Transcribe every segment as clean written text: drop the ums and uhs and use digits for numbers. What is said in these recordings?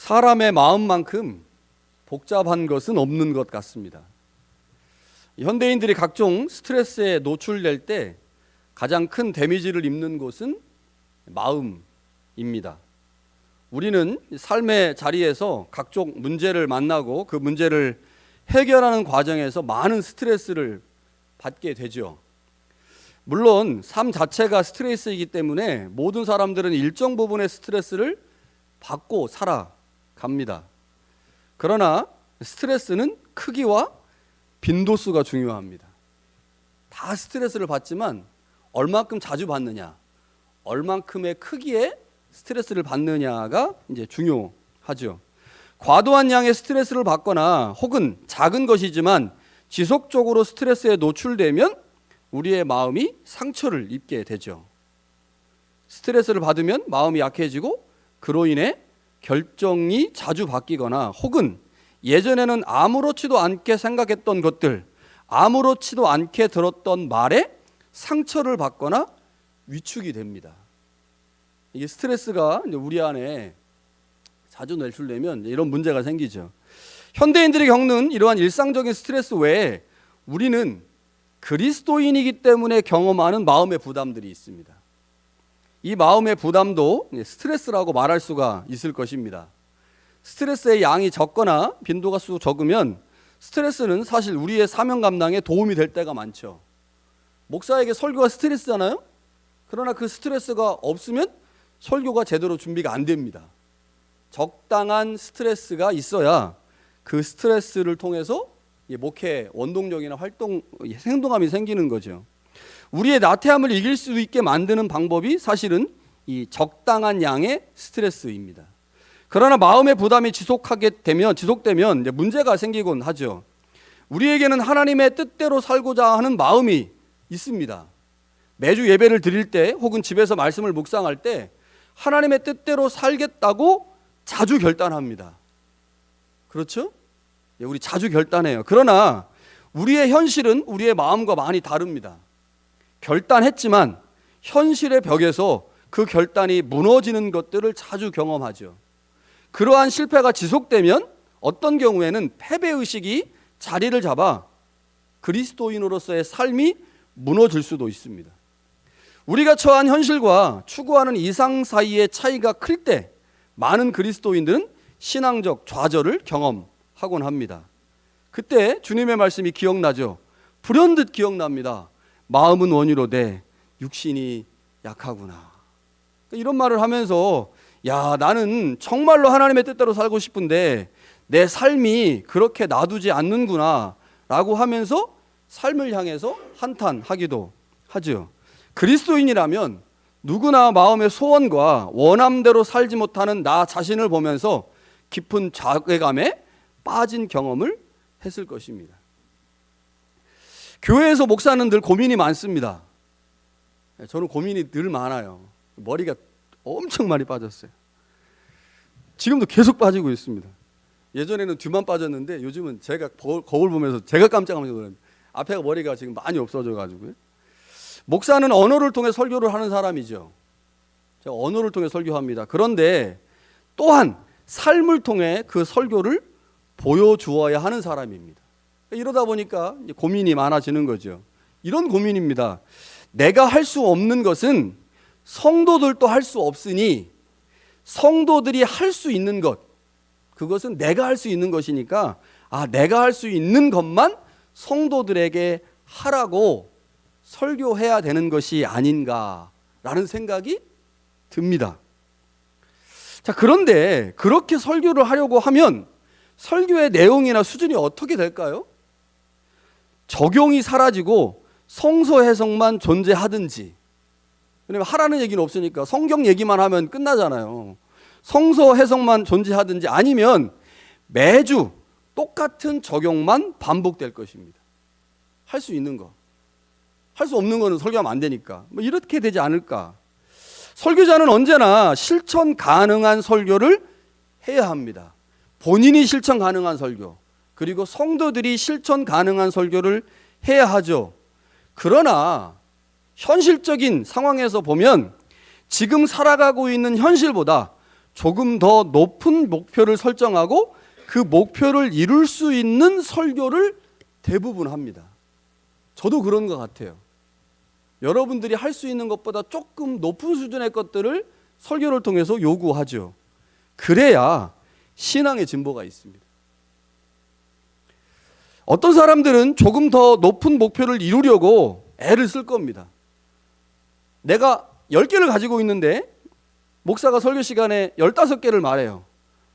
사람의 마음만큼 복잡한 것은 없는 것 같습니다. 현대인들이 각종 스트레스에 노출될 때 가장 큰 데미지를 입는 곳은 마음입니다. 우리는 삶의 자리에서 각종 문제를 만나고 그 문제를 해결하는 과정에서 많은 스트레스를 받게 되죠. 물론 삶 자체가 스트레스이기 때문에 모든 사람들은 일정 부분의 스트레스를 받고 살아갑니다. 그러나 스트레스는 크기와 빈도수가 중요합니다. 다 스트레스를 받지만 얼만큼 자주 받느냐, 얼만큼의 크기의 스트레스를 받느냐가 이제 중요하죠. 과도한 양의 스트레스를 받거나 혹은 작은 것이지만 지속적으로 스트레스에 노출되면 우리의 마음이 상처를 입게 되죠. 스트레스를 받으면 마음이 약해지고 그로 인해 결정이 자주 바뀌거나 혹은 예전에는 아무렇지도 않게 생각했던 것들, 아무렇지도 않게 들었던 말에 상처를 받거나 위축이 됩니다. 이게 스트레스가 우리 안에 자주 노출되면 이런 문제가 생기죠. 현대인들이 겪는 이러한 일상적인 스트레스 외에 우리는 그리스도인이기 때문에 경험하는 마음의 부담들이 있습니다. 이 마음의 부담도 스트레스라고 말할 수가 있을 것입니다. 스트레스의 양이 적거나 빈도가 적으면 스트레스는 사실 우리의 사명 감당에 도움이 될 때가 많죠. 목사에게 설교가 스트레스잖아요. 그러나 그 스트레스가 없으면 설교가 제대로 준비가 안 됩니다. 적당한 스트레스가 있어야 그 스트레스를 통해서 목회 원동력이나 활동, 행동감이 생기는 거죠. 우리의 나태함을 이길 수 있게 만드는 방법이 사실은 이 적당한 양의 스트레스입니다. 그러나 마음의 부담이 지속되면 이제 문제가 생기곤 하죠. 우리에게는 하나님의 뜻대로 살고자 하는 마음이 있습니다. 매주 예배를 드릴 때 혹은 집에서 말씀을 묵상할 때 하나님의 뜻대로 살겠다고 자주 결단합니다. 그렇죠? 우리 자주 결단해요. 그러나 우리의 현실은 우리의 마음과 많이 다릅니다. 결단했지만 현실의 벽에서 그 결단이 무너지는 것들을 자주 경험하죠. 그러한 실패가 지속되면 어떤 경우에는 패배의식이 자리를 잡아 그리스도인으로서의 삶이 무너질 수도 있습니다. 우리가 처한 현실과 추구하는 이상 사이의 차이가 클 때 많은 그리스도인들은 신앙적 좌절을 경험하곤 합니다. 그때 주님의 말씀이 기억나죠. 불현듯 기억납니다. 마음은 원이로되 육신이 약하구나. 이런 말을 하면서 나는 정말로 하나님의 뜻대로 살고 싶은데 내 삶이 그렇게 놔두지 않는구나 라고 하면서 삶을 향해서 한탄하기도 하죠. 그리스도인이라면 누구나 마음의 소원과 원함대로 살지 못하는 나 자신을 보면서 깊은 자괴감에 빠진 경험을 했을 것입니다. 교회에서 목사는 늘 고민이 많습니다. 저는 고민이 늘 많아요. 머리가 엄청 많이 빠졌어요. 지금도 계속 빠지고 있습니다. 예전에는 뒤만 빠졌는데 요즘은 제가 거울 보면서 제가 깜짝 놀랍니다. 앞에가 머리가 지금 많이 없어져가지고요. 목사는 언어를 통해 설교를 하는 사람이죠. 제가 언어를 통해 설교합니다. 그런데 또한 삶을 통해 그 설교를 보여주어야 하는 사람입니다. 이러다 보니까 고민이 많아지는 거죠. 이런 고민입니다. 내가 할 수 없는 것은 성도들도 할 수 없으니 성도들이 할 수 있는 것, 그것은 내가 할 수 있는 것이니까 내가 할 수 있는 것만 성도들에게 하라고 설교해야 되는 것이 아닌가라는 생각이 듭니다. 자, 그런데 그렇게 설교를 하려고 하면 설교의 내용이나 수준이 어떻게 될까요? 적용이 사라지고 성서 해석만 존재하든지, 왜냐면 하라는 얘기는 없으니까 성경 얘기만 하면 끝나잖아요. 성서 해석만 존재하든지 아니면 매주 똑같은 적용만 반복될 것입니다. 할 수 있는 거. 할 수 없는 거는 설교하면 안 되니까. 이렇게 되지 않을까. 설교자는 언제나 실천 가능한 설교를 해야 합니다. 본인이 실천 가능한 설교, 그리고 성도들이 실천 가능한 설교를 해야 하죠. 그러나 현실적인 상황에서 보면 지금 살아가고 있는 현실보다 조금 더 높은 목표를 설정하고 그 목표를 이룰 수 있는 설교를 대부분 합니다. 저도 그런 것 같아요. 여러분들이 할 수 있는 것보다 조금 높은 수준의 것들을 설교를 통해서 요구하죠. 그래야 신앙의 진보가 있습니다. 어떤 사람들은 조금 더 높은 목표를 이루려고 애를 쓸 겁니다. 내가 10개를 가지고 있는데 목사가 설교 시간에 15개를 말해요.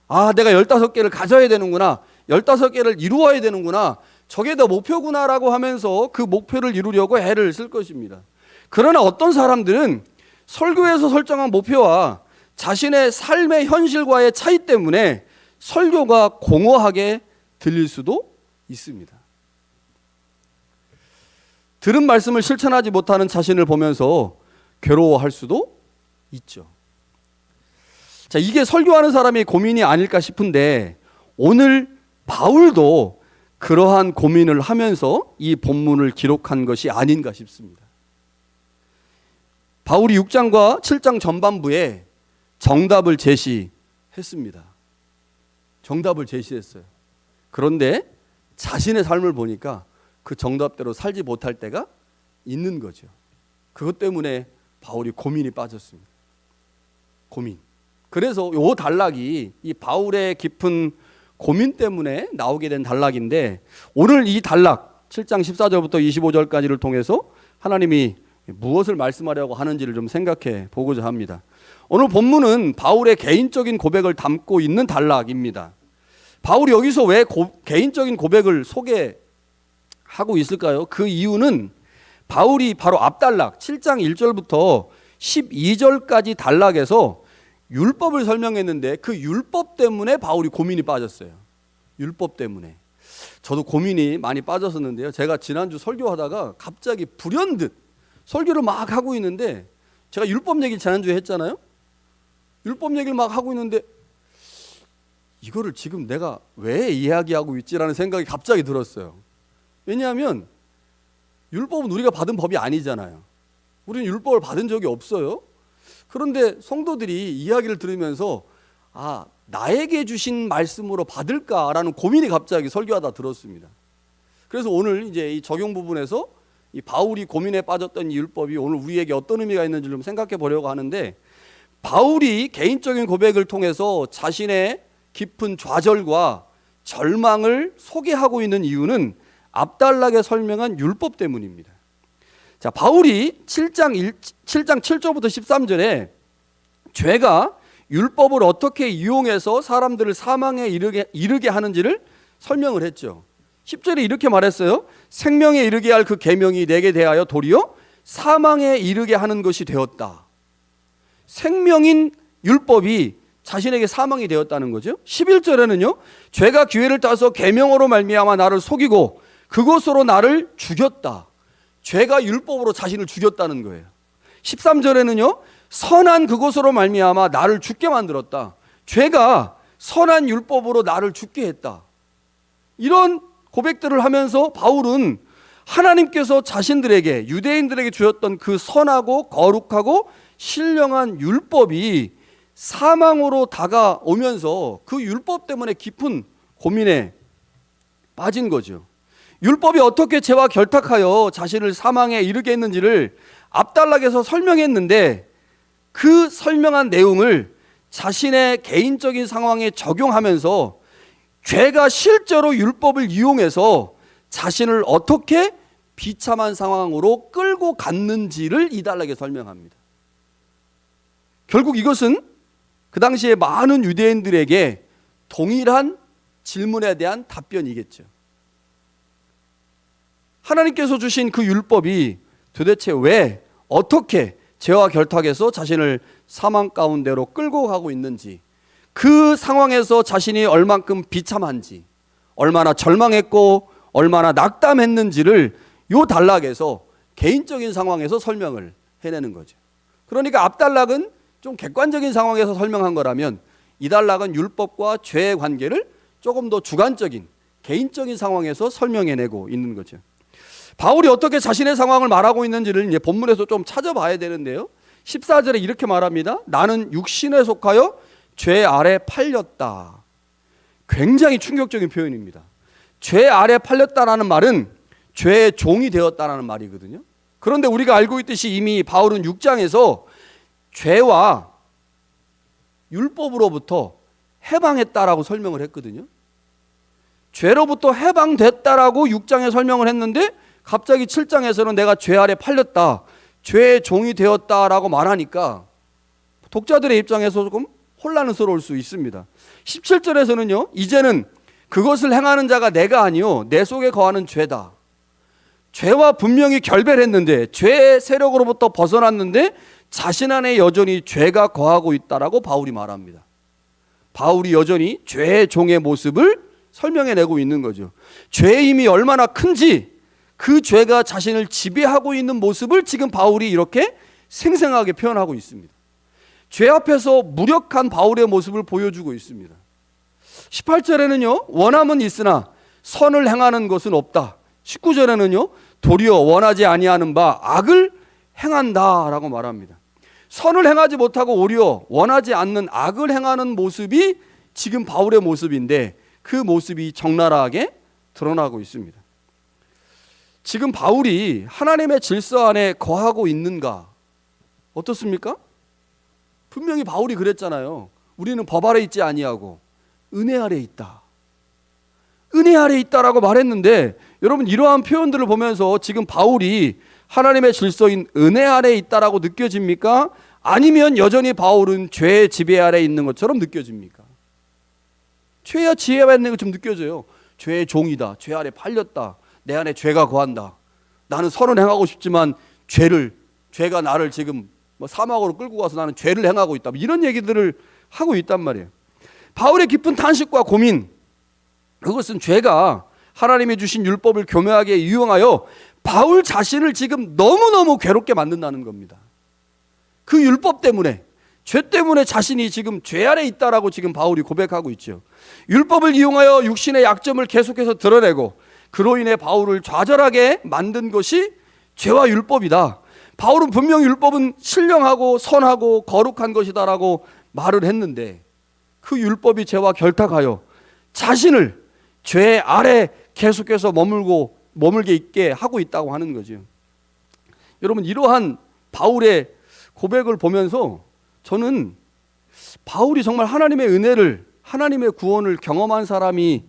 아, 내가 15개를 가져야 되는구나. 15개를 이루어야 되는구나. 저게 더 목표구나라고 하면서 그 목표를 이루려고 애를 쓸 것입니다. 그러나 어떤 사람들은 설교에서 설정한 목표와 자신의 삶의 현실과의 차이 때문에 설교가 공허하게 들릴 수도 있습니다. 들은 말씀을 실천하지 못하는 자신을 보면서 괴로워할 수도 있죠. 자, 이게 설교하는 사람의 고민이 아닐까 싶은데 오늘 바울도 그러한 고민을 하면서 이 본문을 기록한 것이 아닌가 싶습니다. 바울이 6장과 7장 전반부에 정답을 제시했습니다. 정답을 제시했어요. 그런데 자신의 삶을 보니까 그 정답대로 살지 못할 때가 있는 거죠. 그것 때문에 바울이 고민이 빠졌습니다. 고민. 그래서 이 단락이 이 바울의 깊은 고민 때문에 나오게 된 단락인데 오늘 이 단락 7장 14절부터 25절까지를 통해서 하나님이 무엇을 말씀하려고 하는지를 좀 생각해 보고자 합니다. 오늘 본문은 바울의 개인적인 고백을 담고 있는 단락입니다. 바울이 여기서 왜 개인적인 고백을 소개하고 있을까요? 그 이유는 바울이 바로 앞단락 7장 1절부터 12절까지 단락에서 율법을 설명했는데 그 율법 때문에 바울이 고민이 빠졌어요. 율법 때문에. 저도 고민이 많이 빠졌었는데요. 제가 지난주 설교하다가 갑자기 불현듯 설교를 막 하고 있는데 제가 율법 얘기를 지난주에 했잖아요. 율법 얘기를 막 하고 있는데 이거를 지금 내가 왜 이야기하고 있지라는 생각이 갑자기 들었어요. 왜냐하면 율법은 우리가 받은 법이 아니잖아요. 우리는 율법을 받은 적이 없어요. 그런데 성도들이 이야기를 들으면서 아, 나에게 주신 말씀으로 받을까라는 고민이 갑자기 설교하다 들었습니다. 그래서 오늘 이제 이 적용 부분에서 이 바울이 고민에 빠졌던 이 율법이 오늘 우리에게 어떤 의미가 있는지 좀 생각해 보려고 하는데 바울이 개인적인 고백을 통해서 자신의 깊은 좌절과 절망을 소개하고 있는 이유는 앞단락에 설명한 율법 때문입니다. 자, 바울이 7장 7절부터 13절에 죄가 율법을 어떻게 이용해서 사람들을 사망에 이르게 하는지를 설명을 했죠. 10절에 이렇게 말했어요. 생명에 이르게 할 그 계명이 내게 대하여 도리어 사망에 이르게 하는 것이 되었다. 생명인 율법이 자신에게 사망이 되었다는 거죠. 11절에는요. 죄가 기회를 따서 계명으로 말미암아 나를 속이고 그것으로 나를 죽였다. 죄가 율법으로 자신을 죽였다는 거예요. 13절에는요. 선한 그것으로 말미암아 나를 죽게 만들었다. 죄가 선한 율법으로 나를 죽게 했다. 이런 고백들을 하면서 바울은 하나님께서 자신들에게 유대인들에게 주셨던 그 선하고 거룩하고 신령한 율법이 사망으로 다가오면서 그 율법 때문에 깊은 고민에 빠진 거죠. 율법이 어떻게 죄와 결탁하여 자신을 사망에 이르게 했는지를 앞단락에서 설명했는데 그 설명한 내용을 자신의 개인적인 상황에 적용하면서 죄가 실제로 율법을 이용해서 자신을 어떻게 비참한 상황으로 끌고 갔는지를 이 단락에 설명합니다. 결국 이것은 그 당시에 많은 유대인들에게 동일한 질문에 대한 답변이겠죠. 하나님께서 주신 그 율법이 도대체 왜 어떻게 죄와 결탁해서 자신을 사망 가운데로 끌고 가고 있는지, 그 상황에서 자신이 얼만큼 비참한지, 얼마나 절망했고 얼마나 낙담했는지를 이 단락에서 개인적인 상황에서 설명을 해내는 거죠. 그러니까 앞단락은 좀 객관적인 상황에서 설명한 거라면 이 단락은 율법과 죄의 관계를 조금 더 주관적인 개인적인 상황에서 설명해내고 있는 거죠. 바울이 어떻게 자신의 상황을 말하고 있는지를 이제 본문에서 좀 찾아봐야 되는데요. 14절에 이렇게 말합니다. 나는 육신에 속하여 죄 아래 팔렸다. 굉장히 충격적인 표현입니다. 죄 아래 팔렸다라는 말은 죄의 종이 되었다라는 말이거든요. 그런데 우리가 알고 있듯이 이미 바울은 6장에서 죄와 율법으로부터 해방했다라고 설명을 했거든요. 죄로부터 해방됐다라고 6장에 설명을 했는데 갑자기 7장에서는 내가 죄 아래 팔렸다, 죄의 종이 되었다라고 말하니까 독자들의 입장에서 조금 혼란스러울 수 있습니다. 17절에서는요, 이제는 그것을 행하는 자가 내가 아니요 내 속에 거하는 죄다. 죄와 분명히 결별했는데, 죄의 세력으로부터 벗어났는데 자신 안에 여전히 죄가 거하고 있다라고 바울이 말합니다. 바울이 여전히 죄의 종의 모습을 설명해내고 있는 거죠. 죄의 힘이 얼마나 큰지, 그 죄가 자신을 지배하고 있는 모습을 지금 바울이 이렇게 생생하게 표현하고 있습니다. 죄 앞에서 무력한 바울의 모습을 보여주고 있습니다. 18절에는요, 원함은 있으나 선을 행하는 것은 없다. 19절에는요, 도리어 원하지 아니하는 바 악을 행한다라고 말합니다. 선을 행하지 못하고 오히려 원하지 않는 악을 행하는 모습이 지금 바울의 모습인데, 그 모습이 적나라하게 드러나고 있습니다. 지금 바울이 하나님의 질서 안에 거하고 있는가? 어떻습니까? 분명히 바울이 그랬잖아요. 우리는 법 아래 있지 아니하고 은혜 아래 있다. 은혜 아래 있다라고 말했는데, 여러분 이러한 표현들을 보면서 지금 바울이 하나님의 질서인 은혜 아래 있다라고 느껴집니까? 아니면 여전히 바울은 죄의 지배 아래 있는 것처럼 느껴집니까? 죄와 지혜 아래 있는 것처럼 느껴져요. 죄의 종이다. 죄 아래 팔렸다. 내 안에 죄가 거한다. 나는 선을 행하고 싶지만 죄가 나를 지금 사막으로 끌고 가서 나는 죄를 행하고 있다. 이런 얘기들을 하고 있단 말이에요. 바울의 깊은 탄식과 고민, 그것은 죄가 하나님이 주신 율법을 교묘하게 이용하여 바울 자신을 지금 너무너무 괴롭게 만든다는 겁니다. 그 율법 때문에, 죄 때문에 자신이 지금 죄 아래 있다라고 지금 바울이 고백하고 있죠. 율법을 이용하여 육신의 약점을 계속해서 드러내고, 그로 인해 바울을 좌절하게 만든 것이 죄와 율법이다. 바울은 분명히 율법은 신령하고 선하고 거룩한 것이다라고 말을 했는데, 그 율법이 죄와 결탁하여 자신을 죄 아래 계속해서 머물게 있게 하고 있다고 하는 거죠. 여러분, 이러한 바울의 고백을 보면서 저는 바울이 정말 하나님의 은혜를, 하나님의 구원을 경험한 사람이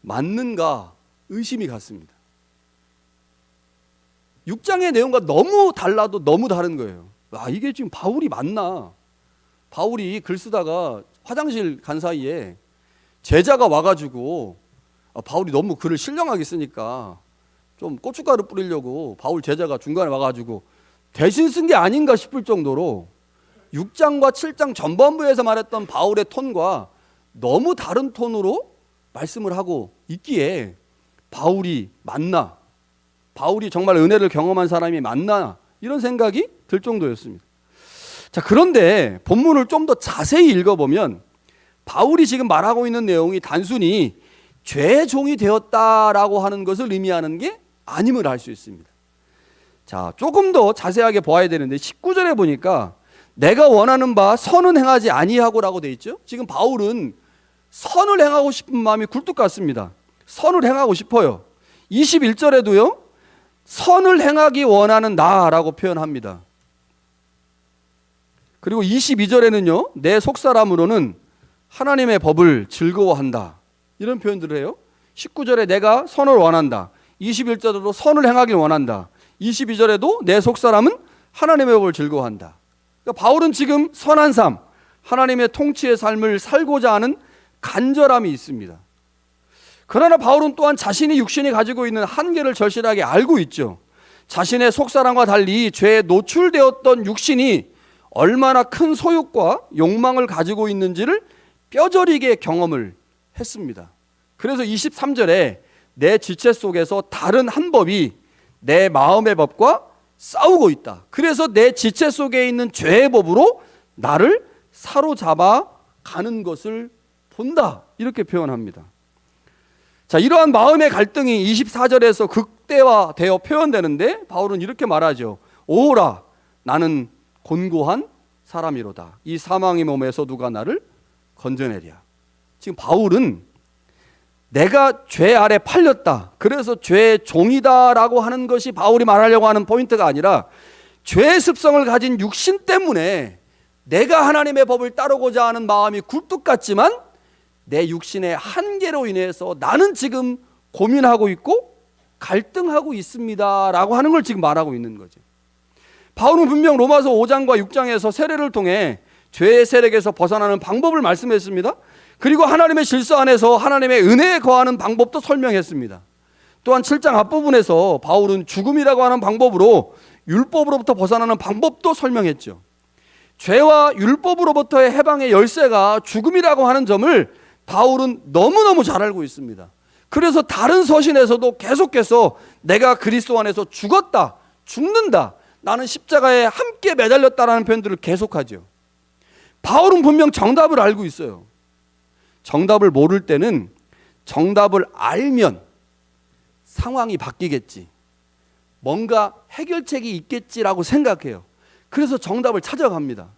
맞는가 의심이 갔습니다. 6장의 내용과 너무 달라도 너무 다른 거예요. 이게 지금 바울이 맞나? 바울이 글 쓰다가 화장실 간 사이에 제자가 와가지고 바울이 너무 글을 신령하게 쓰니까 좀 고춧가루 뿌리려고 바울 제자가 중간에 와가지고 대신 쓴 게 아닌가 싶을 정도로 6장과 7장 전반부에서 말했던 바울의 톤과 너무 다른 톤으로 말씀을 하고 있기에 바울이 맞나? 바울이 정말 은혜를 경험한 사람이 맞나? 이런 생각이 들 정도였습니다. 자, 그런데 본문을 좀 더 자세히 읽어보면 바울이 지금 말하고 있는 내용이 단순히 죄의 종이 되었다라고 하는 것을 의미하는 게 아님을 알 수 있습니다. 자, 조금 더 자세하게 보아야 되는데 19절에 보니까 내가 원하는 바 선은 행하지 아니하고라고 돼 있죠. 지금 바울은 선을 행하고 싶은 마음이 굴뚝 같습니다. 선을 행하고 싶어요. 21절에도요, 선을 행하기 원하는 나라고 표현합니다. 그리고 22절에는요, 내 속사람으로는 하나님의 법을 즐거워한다, 이런 표현들을 해요. 19절에 내가 선을 원한다, 21절에도 선을 행하길 원한다, 22절에도 내 속사람은 하나님의 법을 즐거워한다. 그러니까 바울은 지금 선한 삶, 하나님의 통치의 삶을 살고자 하는 간절함이 있습니다. 그러나 바울은 또한 자신이 육신이 가지고 있는 한계를 절실하게 알고 있죠. 자신의 속사람과 달리 죄에 노출되었던 육신이 얼마나 큰 소욕과 욕망을 가지고 있는지를 뼈저리게 경험을 했습니다. 그래서 23절에 내 지체 속에서 다른 한 법이 내 마음의 법과 싸우고 있다. 그래서 내 지체 속에 있는 죄의 법으로 나를 사로잡아 가는 것을 본다, 이렇게 표현합니다. 자, 이러한 마음의 갈등이 24절에서 극대화되어 표현되는데 바울은 이렇게 말하죠. 오라, 나는 곤고한 사람이로다. 이 사망의 몸에서 누가 나를 건져내랴. 지금 바울은 내가 죄 아래 팔렸다, 그래서 죄의 종이다라고 하는 것이 바울이 말하려고 하는 포인트가 아니라 죄의 습성을 가진 육신 때문에 내가 하나님의 법을 따르고자 하는 마음이 굴뚝 같지만 내 육신의 한계로 인해서 나는 지금 고민하고 있고 갈등하고 있습니다 라고 하는 걸 지금 말하고 있는 거죠. 바울은 분명 로마서 5장과 6장에서 세례를 통해 죄의 세력에서 벗어나는 방법을 말씀했습니다. 그리고 하나님의 질서 안에서 하나님의 은혜에 거하는 방법도 설명했습니다. 또한 7장 앞부분에서 바울은 죽음이라고 하는 방법으로 율법으로부터 벗어나는 방법도 설명했죠. 죄와 율법으로부터의 해방의 열쇠가 죽음이라고 하는 점을 바울은 너무너무 잘 알고 있습니다. 그래서 다른 서신에서도 계속해서 내가 그리스도 안에서 죽었다, 죽는다, 나는 십자가에 함께 매달렸다라는 표현들을 계속하죠. 바울은 분명 정답을 알고 있어요. 정답을 모를 때는 정답을 알면 상황이 바뀌겠지, 뭔가 해결책이 있겠지라고 생각해요. 그래서 정답을 찾아갑니다.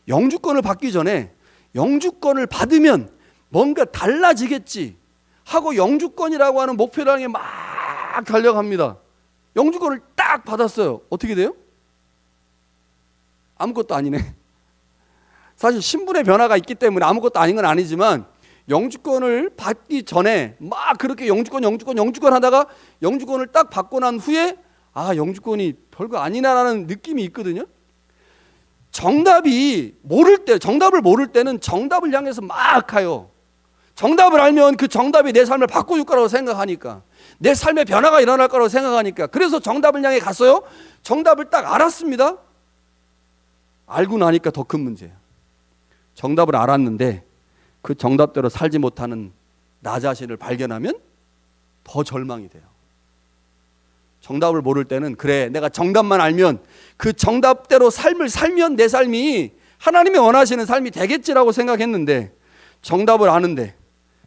영주권을 받기 전에 영주권을 받으면 뭔가 달라지겠지 하고 영주권이라고 하는 목표를 향해 막 달려갑니다. 영주권을 딱 받았어요. 어떻게 돼요? 아무것도 아니네. 사실 신분의 변화가 있기 때문에 아무것도 아닌 건 아니지만 영주권을 받기 전에 막 그렇게 영주권 하다가 영주권을 딱 받고 난 후에 영주권이 별거 아니나라는 느낌이 있거든요. 정답을 모를 때는 정답을 향해서 막 가요. 정답을 알면 그 정답이 내 삶을 바꿔줄 거라고 생각하니까, 내 삶에 변화가 일어날 거라고 생각하니까, 그래서 정답을 향해 갔어요. 정답을 딱 알았습니다. 알고 나니까 더 큰 문제예요. 정답을 알았는데 그 정답대로 살지 못하는 나 자신을 발견하면 더 절망이 돼요. 정답을 모를 때는 그래, 내가 정답만 알면 그 정답대로 삶을 살면 내 삶이 하나님이 원하시는 삶이 되겠지라고 생각했는데, 정답을 아는데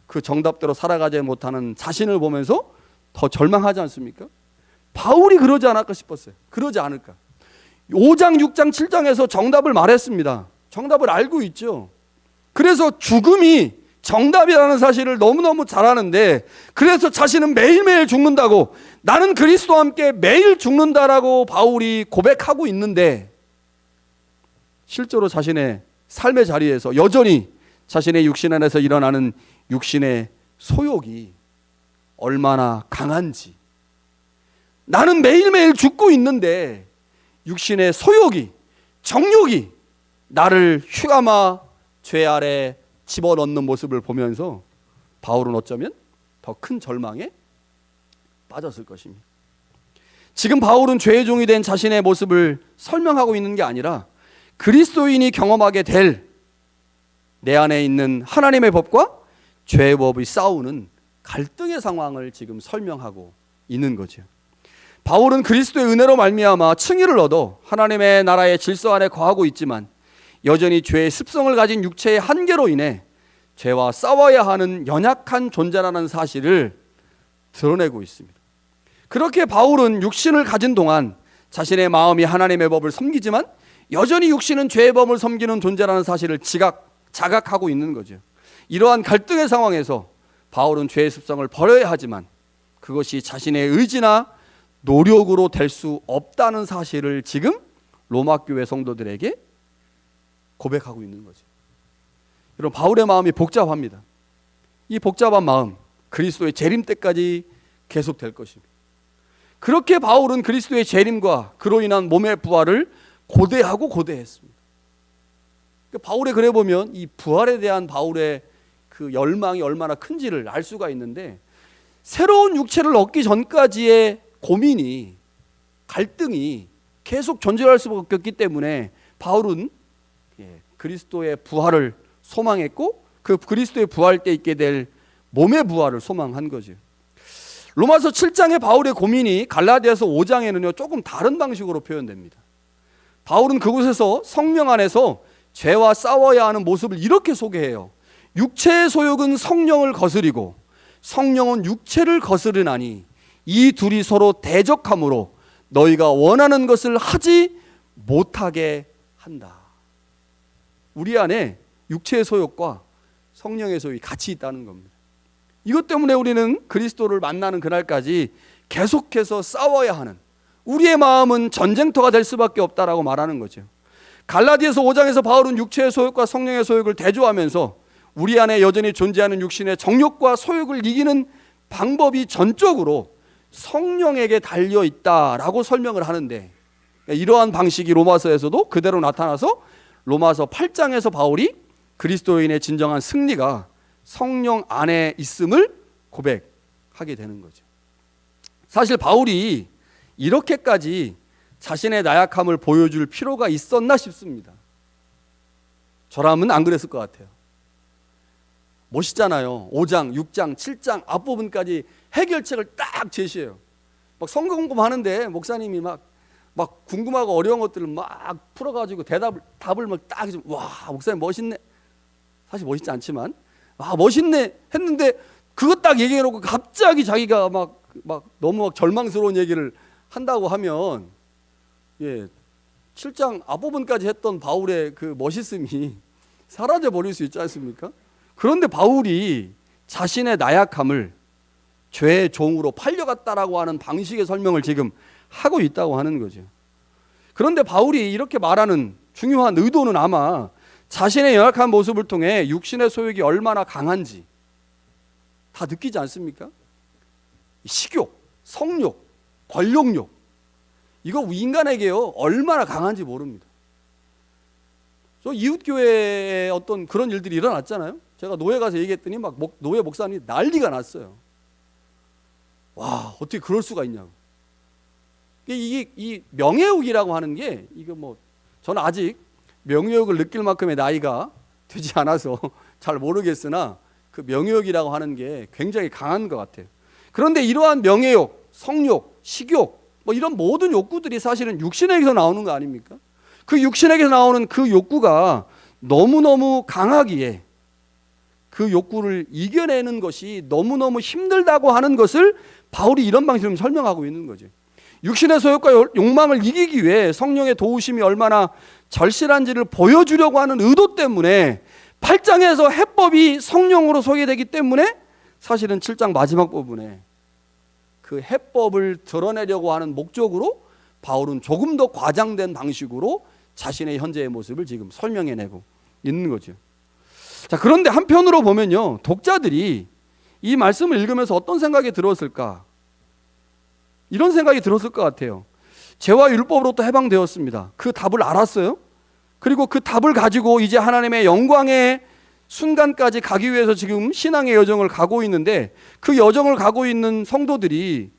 그 정답대로 살아가지 못하는 자신을 보면서 더 절망하지 않습니까? 바울이 그러지 않을까 싶었어요. 그러지 않을까. 5장, 6장, 7장에서 정답을 말했습니다. 정답을 알고 있죠. 그래서 죽음이 정답이라는 사실을 너무너무 잘 아는데, 그래서 자신은 매일매일 죽는다고, 나는 그리스도와 함께 매일 죽는다라고 바울이 고백하고 있는데, 실제로 자신의 삶의 자리에서 여전히 자신의 육신 안에서 일어나는 육신의 소욕이 얼마나 강한지, 나는 매일매일 죽고 있는데 육신의 소욕이, 정욕이 나를 휘감아 죄 아래 집어넣는 모습을 보면서 바울은 어쩌면 더 큰 절망에 빠졌을 것입니다. 지금 바울은 죄의 종이 된 자신의 모습을 설명하고 있는 게 아니라 그리스도인이 경험하게 될 내 안에 있는 하나님의 법과 죄의 법이 싸우는 갈등의 상황을 지금 설명하고 있는 거죠. 바울은 그리스도의 은혜로 말미암아 칭의를 얻어 하나님의 나라의 질서 안에 거하고 있지만 여전히 죄의 습성을 가진 육체의 한계로 인해 죄와 싸워야 하는 연약한 존재라는 사실을 드러내고 있습니다. 그렇게 바울은 육신을 가진 동안 자신의 마음이 하나님의 법을 섬기지만 여전히 육신은 죄의 법을 섬기는 존재라는 사실을 자각하고 있는 거죠. 이러한 갈등의 상황에서 바울은 죄의 습성을 버려야 하지만 그것이 자신의 의지나 노력으로 될 수 없다는 사실을 지금 로마 교회 성도들에게 고백하고 있는 거죠. 여러분, 바울의 마음이 복잡합니다. 이 복잡한 마음, 그리스도의 재림 때까지 계속될 것입니다. 그렇게 바울은 그리스도의 재림과 그로 인한 몸의 부활을 고대했습니다. 바울의 글에 보면 이 부활에 대한 바울의 그 열망이 얼마나 큰지를 알 수가 있는데, 새로운 육체를 얻기 전까지의 고민이, 갈등이 계속 존재할 수밖에 없기 때문에 바울은 그리스도의 부활을 소망했고 그 그리스도의 부활 때 있게 될 몸의 부활을 소망한 거죠. 로마서 7장의 바울의 고민이 갈라디아서 5장에는요 조금 다른 방식으로 표현됩니다. 바울은 그곳에서 성령 안에서 죄와 싸워야 하는 모습을 이렇게 소개해요. 육체의 소욕은 성령을 거스리고 성령은 육체를 거스르나니 이 둘이 서로 대적함으로 너희가 원하는 것을 하지 못하게 한다. 우리 안에 육체의 소욕과 성령의 소욕이 같이 있다는 겁니다. 이것 때문에 우리는 그리스도를 만나는 그날까지 계속해서 싸워야 하는, 우리의 마음은 전쟁터가 될 수밖에 없다라고 말하는 거죠. 갈라디아서 5장에서 바울은 육체의 소욕과 성령의 소욕을 대조하면서 우리 안에 여전히 존재하는 육신의 정욕과 소욕을 이기는 방법이 전적으로 성령에게 달려 있다라고 설명을 하는데, 이러한 방식이 로마서에서도 그대로 나타나서 로마서 8장에서 바울이 그리스도인의 진정한 승리가 성령 안에 있음을 고백하게 되는 거죠. 사실 바울이 이렇게까지 자신의 나약함을 보여줄 필요가 있었나 싶습니다. 저라면 안 그랬을 것 같아요. 멋있잖아요. 5장, 6장, 7장 앞부분까지 해결책을 딱 제시해요. 막 성경 공부하는데 목사님이 막 궁금하고 어려운 것들을 막 풀어가지고 답을 막 딱 해주면, 와, 목사님 멋있네. 사실 멋있지 않지만, 와, 멋있네 했는데 그거 딱 얘기해놓고 갑자기 자기가 막 너무 절망스러운 얘기를 한다고 하면, 7장 앞부분까지 했던 바울의 그 멋있음이 사라져 버릴 수 있지 않습니까? 그런데 바울이 자신의 나약함을 죄의 종으로 팔려갔다라고 하는 방식의 설명을 지금 하고 있다고 하는 거죠. 그런데 바울이 이렇게 말하는 중요한 의도는 아마 자신의 연약한 모습을 통해 육신의 소욕이 얼마나 강한지 다 느끼지 않습니까? 식욕, 성욕, 권력욕, 이거 인간에게요 얼마나 강한지 모릅니다. 저 이웃교회에 어떤 그런 일들이 일어났잖아요. 제가 노예 가서 얘기했더니 막 노예 목사님이 난리가 났어요. 와, 어떻게 그럴 수가 있냐고. 이 명예욕이라고 하는 게, 이거 뭐 저는 아직 명예욕을 느낄 만큼의 나이가 되지 않아서 잘 모르겠으나 그 명예욕이라고 하는 게 굉장히 강한 것 같아요. 그런데 이러한 명예욕, 성욕, 식욕, 뭐 이런 모든 욕구들이 사실은 육신에게서 나오는 거 아닙니까? 그 육신에게서 나오는 그 욕구가 너무너무 강하기에 그 욕구를 이겨내는 것이 너무너무 힘들다고 하는 것을 바울이 이런 방식으로 설명하고 있는 거죠. 육신의 소욕과 욕망을 이기기 위해 성령의 도우심이 얼마나 절실한지를 보여주려고 하는 의도 때문에 8장에서 해법이 성령으로 소개되기 때문에 사실은 7장 마지막 부분에 그 해법을 드러내려고 하는 목적으로 바울은 조금 더 과장된 방식으로 자신의 현재의 모습을 지금 설명해내고 있는 거죠. 자, 그런데 한편으로 보면요, 독자들이 이 말씀을 읽으면서 어떤 생각이 들었을까? 이런 생각이 들었을 것 같아요. 죄와 율법으로부터 해방되었습니다. 그 답을 알았어요. 그리고 그 답을 가지고 이제 하나님의 영광의 순간까지 가기 위해서 지금 신앙의 여정을 가고 있는데, 그 여정을 가고 있는 성도들이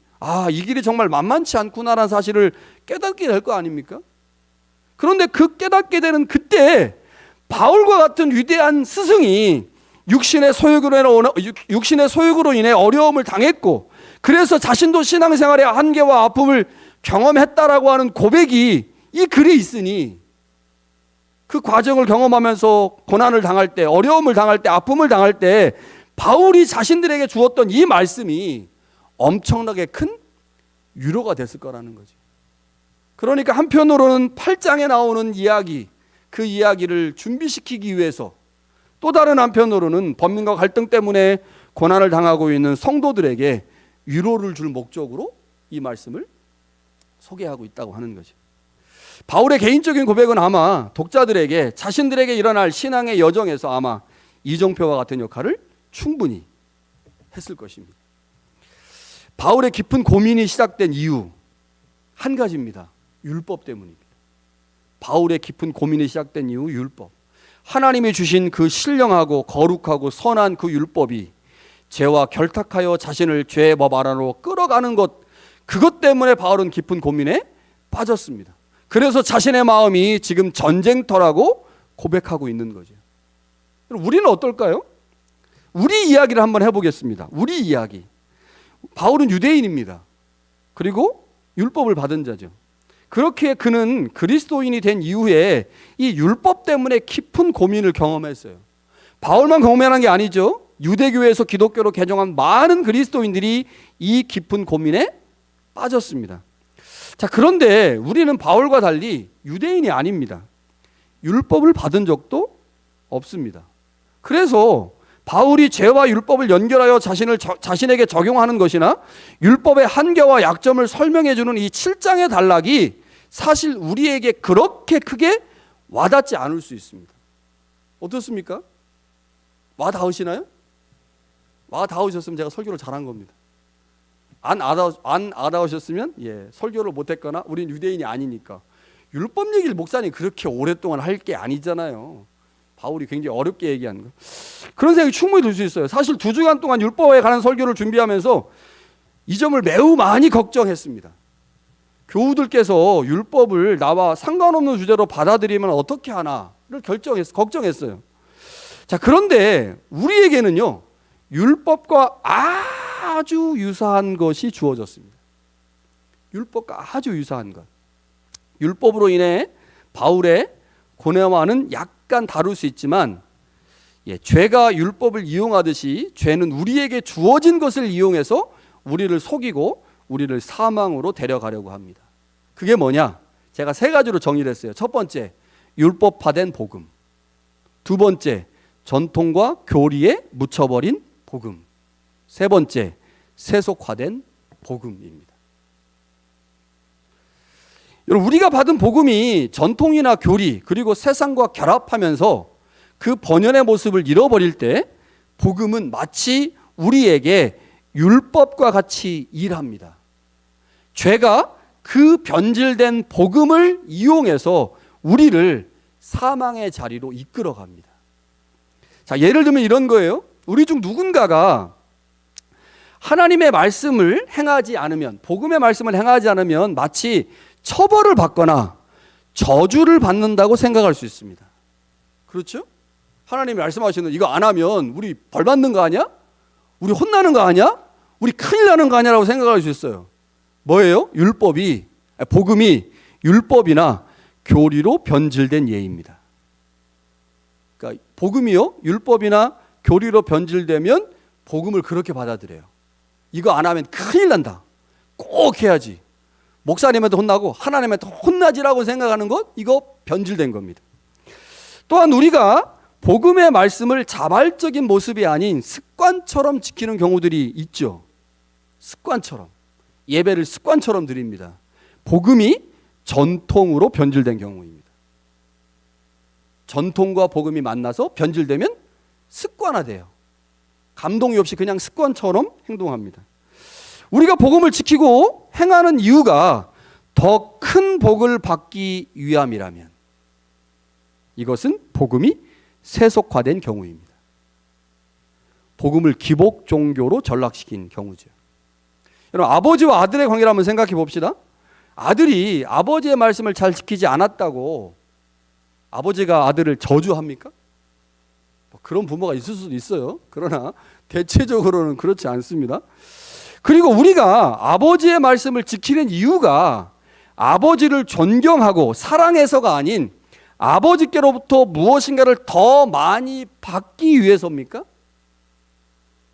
이 길이 정말 만만치 않구나라는 사실을 깨닫게 될 거 아닙니까? 그런데 그 깨닫게 되는 그때 바울과 같은 위대한 스승이 육신의 소욕으로 인해 어려움을 당했고, 그래서 자신도 신앙생활의 한계와 아픔을 경험했다라고 하는 고백이 이 글에 있으니, 그 과정을 경험하면서 고난을 당할 때, 어려움을 당할 때, 아픔을 당할 때 바울이 자신들에게 주었던 이 말씀이 엄청나게 큰 위로가 됐을 거라는 거죠. 그러니까 한편으로는 8장에 나오는 이야기, 그 이야기를 준비시키기 위해서, 또 다른 한편으로는 번민과 갈등 때문에 고난을 당하고 있는 성도들에게 위로를 줄 목적으로 이 말씀을 소개하고 있다고 하는 거죠. 바울의 개인적인 고백은 아마 독자들에게 자신들에게 일어날 신앙의 여정에서 아마 이정표와 같은 역할을 충분히 했을 것입니다. 바울의 깊은 고민이 시작된 이유 한 가지입니다. 율법 때문입니다. 바울의 깊은 고민이 시작된 이유, 율법. 하나님이 주신 그 신령하고 거룩하고 선한 그 율법이 죄와 결탁하여 자신을 죄의 법 아래로 끌어가는 것, 그것 때문에 바울은 깊은 고민에 빠졌습니다. 그래서 자신의 마음이 지금 전쟁터라고 고백하고 있는 거죠. 우리는 어떨까요? 우리 이야기를 한번 해보겠습니다. 우리 이야기. 바울은 유대인입니다. 그리고 율법을 받은 자죠. 그렇게 그는 그리스도인이 된 이후에 이 율법 때문에 깊은 고민을 경험했어요. 바울만 고민한 게 아니죠. 유대교회에서 기독교로 개종한 많은 그리스도인들이 이 깊은 고민에 빠졌습니다. 자, 그런데 우리는 바울과 달리 유대인이 아닙니다. 율법을 받은 적도 없습니다. 그래서 바울이 죄와 율법을 연결하여 자신에게 적용하는 것이나 율법의 한계와 약점을 설명해 주는 이 7장의 단락이 사실 우리에게 그렇게 크게 와닿지 않을 수 있습니다. 어떻습니까? 와닿으시나요? 와닿으셨으면 제가 설교를 잘한 겁니다. 안 와닿으셨으면 설교를 못했거나 우린 유대인이 아니니까. 율법 얘기를 목사님 그렇게 오랫동안 할 게 아니잖아요. 바울이 굉장히 어렵게 얘기하는 거. 그런 생각이 충분히 들 수 있어요. 사실 2주간 동안 율법에 관한 설교를 준비하면서 이 점을 매우 많이 걱정했습니다. 교우들께서 율법을 나와 상관없는 주제로 받아들이면 어떻게 하나를 걱정했어요. 자, 그런데 우리에게는요, 율법과 아주 유사한 것이 주어졌습니다. 율법과 아주 유사한 것. 율법으로 인해 바울의 고뇌와는 약간 다를 수 있지만 죄가 율법을 이용하듯이 죄는 우리에게 주어진 것을 이용해서 우리를 속이고 우리를 사망으로 데려가려고 합니다. 그게 뭐냐? 제가 3가지로 정의를 했어요. 첫 번째, 율법화된 복음. 두 번째, 전통과 교리에 묻혀버린 복음. 세 번째, 세속화된 복음입니다. 여러분, 우리가 받은 복음이 전통이나 교리 그리고 세상과 결합하면서 그 본연의 모습을 잃어버릴 때 복음은 마치 우리에게 율법과 같이 일합니다. 죄가 그 변질된 복음을 이용해서 우리를 사망의 자리로 이끌어갑니다. 자, 예를 들면 이런 거예요. 우리 중 누군가가 하나님의 말씀을 행하지 않으면, 복음의 말씀을 행하지 않으면 마치 처벌을 받거나 저주를 받는다고 생각할 수 있습니다. 그렇죠? 하나님이 말씀하시는 이거 안 하면 우리 벌 받는 거 아니야? 우리 혼나는 거 아니야? 우리 큰일 나는 거 아니야라고 생각할 수 있어요. 뭐예요? 복음이 율법이나 교리로 변질된 예입니다. 그러니까 복음이요, 율법이나 교리로 변질되면 복음을 그렇게 받아들여요. 이거 안 하면 큰일 난다. 꼭 해야지. 목사님한테 혼나고 하나님한테 혼나지라고 생각하는 것, 이거 변질된 겁니다. 또한 우리가 복음의 말씀을 자발적인 모습이 아닌 습관처럼 지키는 경우들이 있죠. 습관처럼. 예배를 습관처럼 드립니다. 복음이 전통으로 변질된 경우입니다. 전통과 복음이 만나서 변질되면 습관화돼요. 감동이 없이 그냥 습관처럼 행동합니다. 우리가 복음을 지키고 행하는 이유가 더 큰 복을 받기 위함이라면 이것은 복음이 세속화된 경우입니다. 복음을 기복 종교로 전락시킨 경우죠. 여러분, 아버지와 아들의 관계를 한번 생각해 봅시다. 아들이 아버지의 말씀을 잘 지키지 않았다고 아버지가 아들을 저주합니까? 그런 부모가 있을 수도 있어요. 그러나 대체적으로는 그렇지 않습니다. 그리고 우리가 아버지의 말씀을 지키는 이유가 아버지를 존경하고 사랑해서가 아닌 아버지께로부터 무엇인가를 더 많이 받기 위해서입니까?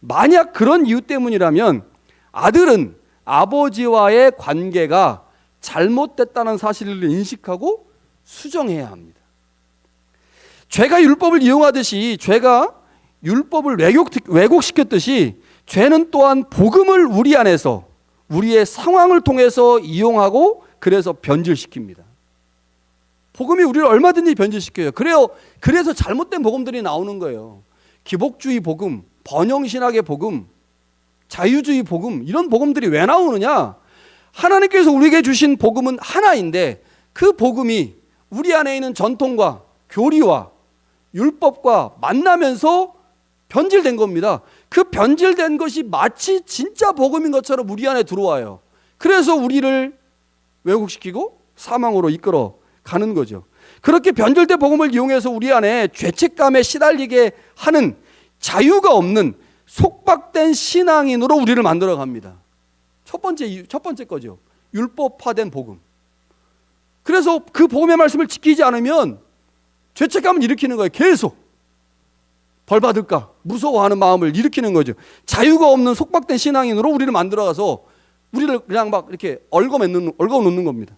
만약 그런 이유 때문이라면 아들은 아버지와의 관계가 잘못됐다는 사실을 인식하고 수정해야 합니다. 죄가 율법을 이용하듯이 죄가 율법을 왜곡시켰듯이 죄는 또한 복음을 우리 안에서 우리의 상황을 통해서 이용하고 그래서 변질시킵니다. 복음이 우리를 얼마든지 변질시켜요. 그래서 잘못된 복음들이 나오는 거예요. 기복주의 복음, 번영신학의 복음, 자유주의 복음, 이런 복음들이 왜 나오느냐? 하나님께서 우리에게 주신 복음은 하나인데 그 복음이 우리 안에 있는 전통과 교리와 율법과 만나면서 변질된 겁니다. 그 변질된 것이 마치 진짜 복음인 것처럼 우리 안에 들어와요. 그래서 우리를 왜곡시키고 사망으로 이끌어 가는 거죠. 그렇게 변질된 복음을 이용해서 우리 안에 죄책감에 시달리게 하는 자유가 없는 속박된 신앙인으로 우리를 만들어 갑니다. 첫 번째 거죠. 율법화된 복음. 그래서 그 복음의 말씀을 지키지 않으면 죄책감을 일으키는 거예요. 계속 벌 받을까 무서워하는 마음을 일으키는 거죠. 자유가 없는 속박된 신앙인으로 우리를 만들어가서 우리를 그냥 막 이렇게 얽어놓는 겁니다.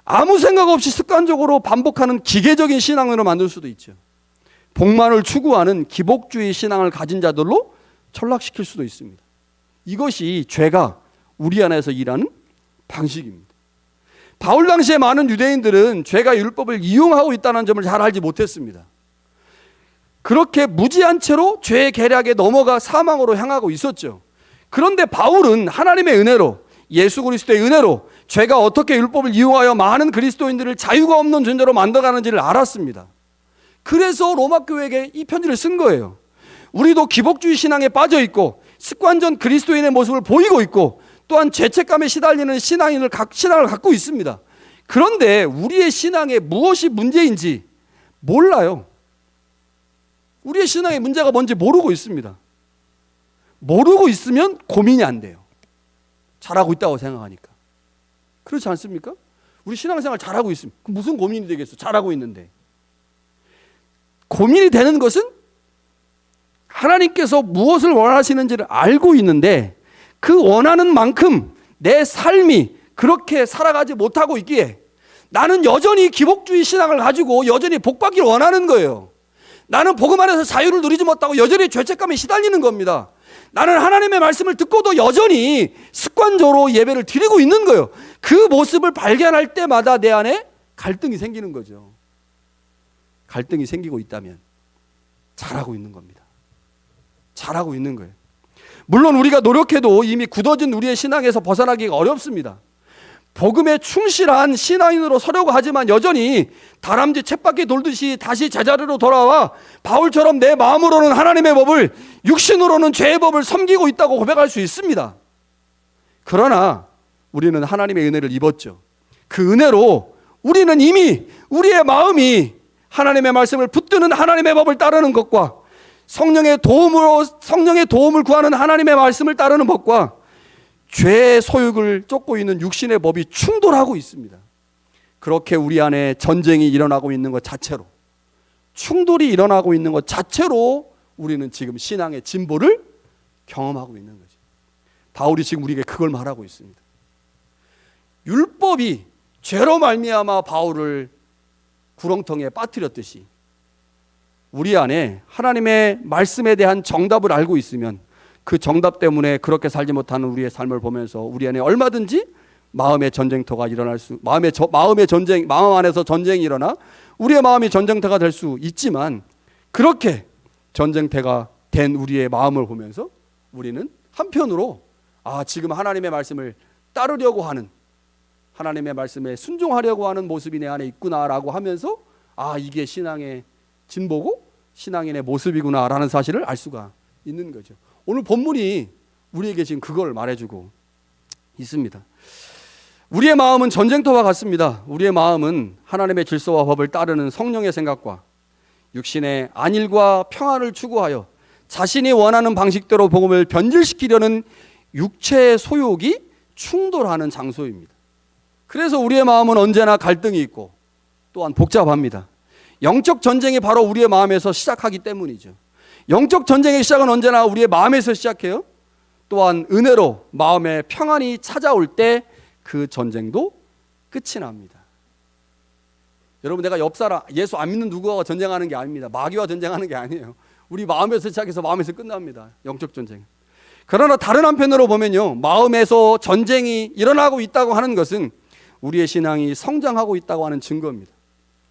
아무 생각 없이 습관적으로 반복하는 기계적인 신앙으로 만들 수도 있죠. 복만을 추구하는 기복주의 신앙을 가진 자들로 전락시킬 수도 있습니다. 이것이 죄가 우리 안에서 일하는 방식입니다. 바울 당시에 많은 유대인들은 죄가 율법을 이용하고 있다는 점을 잘 알지 못했습니다. 그렇게 무지한 채로 죄의 계략에 넘어가 사망으로 향하고 있었죠. 그런데 바울은 하나님의 은혜로, 예수 그리스도의 은혜로 죄가 어떻게 율법을 이용하여 많은 그리스도인들을 자유가 없는 존재로 만들어가는지를 알았습니다. 그래서 로마 교회에게 이 편지를 쓴 거예요. 우리도 기복주의 신앙에 빠져 있고 습관전 그리스도인의 모습을 보이고 있고 또한 죄책감에 시달리는 신앙을 갖고 있습니다. 그런데 우리의 신앙에 무엇이 문제인지 몰라요. 우리의 신앙의 문제가 뭔지 모르고 있습니다. 모르고 있으면 고민이 안 돼요. 잘하고 있다고 생각하니까. 그렇지 않습니까? 우리 신앙생활 잘하고 있으면 무슨 고민이 되겠어? 잘하고 있는데. 고민이 되는 것은 하나님께서 무엇을 원하시는지를 알고 있는데 그 원하는 만큼 내 삶이 그렇게 살아가지 못하고 있기에 나는 여전히 기복주의 신앙을 가지고 여전히 복받기를 원하는 거예요. 나는 복음 안에서 자유를 누리지 못하고 여전히 죄책감에 시달리는 겁니다. 나는 하나님의 말씀을 듣고도 여전히 습관적으로 예배를 드리고 있는 거예요. 그 모습을 발견할 때마다 내 안에 갈등이 생기는 거죠. 갈등이 생기고 있다면 잘하고 있는 겁니다. 잘하고 있는 거예요. 물론 우리가 노력해도 이미 굳어진 우리의 신앙에서 벗어나기가 어렵습니다. 복음에 충실한 신앙인으로 서려고 하지만 여전히 다람쥐 쳇바퀴 돌듯이 다시 제자리로 돌아와 바울처럼 내 마음으로는 하나님의 법을, 육신으로는 죄의 법을 섬기고 있다고 고백할 수 있습니다. 그러나 우리는 하나님의 은혜를 입었죠. 그 은혜로 우리는 이미 우리의 마음이 하나님의 말씀을 붙드는 하나님의 법을 따르는 것과 성령의 도움을 구하는 하나님의 말씀을 따르는 법과 죄의 소욕을 쫓고 있는 육신의 법이 충돌하고 있습니다. 그렇게 우리 안에 전쟁이 일어나고 있는 것 자체로, 충돌이 일어나고 있는 것 자체로 우리는 지금 신앙의 진보를 경험하고 있는 거죠. 바울이 지금 우리에게 그걸 말하고 있습니다. 율법이 죄로 말미암아 바울을 구렁텅이에 빠뜨렸듯이 우리 안에 하나님의 말씀에 대한 정답을 알고 있으면 그 정답 때문에 그렇게 살지 못하는 우리의 삶을 보면서 우리 안에 얼마든지 마음의 전쟁터가 일어날 수, 마음 안에서 전쟁이 일어나 우리의 마음이 전쟁터가 될 수 있지만, 그렇게 전쟁터가 된 우리의 마음을 보면서 우리는 한편으로 지금 하나님의 말씀을 따르려고 하는, 하나님의 말씀에 순종하려고 하는 모습이 내 안에 있구나라고 하면서 이게 신앙의 진보고 신앙인의 모습이구나라는 사실을 알 수가 있는 거죠. 오늘 본문이 우리에게 지금 그걸 말해주고 있습니다. 우리의 마음은 전쟁터와 같습니다. 우리의 마음은 하나님의 질서와 법을 따르는 성령의 생각과 육신의 안일과 평안을 추구하여 자신이 원하는 방식대로 복음을 변질시키려는 육체의 소욕이 충돌하는 장소입니다. 그래서 우리의 마음은 언제나 갈등이 있고 또한 복잡합니다. 영적 전쟁이 바로 우리의 마음에서 시작하기 때문이죠. 영적 전쟁의 시작은 언제나 우리의 마음에서 시작해요. 또한 은혜로 마음의 평안이 찾아올 때 그 전쟁도 끝이 납니다. 여러분, 내가 옆 사람, 예수 안 믿는 누구와 전쟁하는 게 아닙니다. 마귀와 전쟁하는 게 아니에요. 우리 마음에서 시작해서 마음에서 끝납니다. 영적 전쟁. 그러나 다른 한편으로 보면요, 마음에서 전쟁이 일어나고 있다고 하는 것은 우리의 신앙이 성장하고 있다고 하는 증거입니다.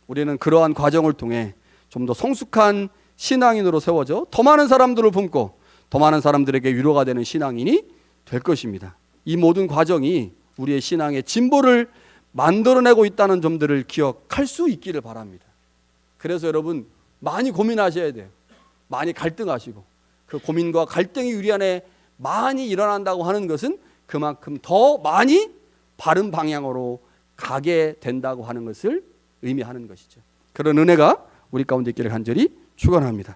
우리는 그러한 과정을 통해 좀 더 성숙한 신앙인으로 세워져 더 많은 사람들을 품고 더 많은 사람들에게 위로가 되는 신앙인이 될 것입니다. 이 모든 과정이 우리의 신앙의 진보를 만들어내고 있다는 점들을 기억할 수 있기를 바랍니다. 그래서 여러분, 많이 고민하셔야 돼요. 많이 갈등하시고, 그 고민과 갈등이 우리 안에 많이 일어난다고 하는 것은 그만큼 더 많이 바른 방향으로 가게 된다고 하는 것을 의미하는 것이죠. 그런 은혜가 우리 가운데 있기를 간절히 축원합니다.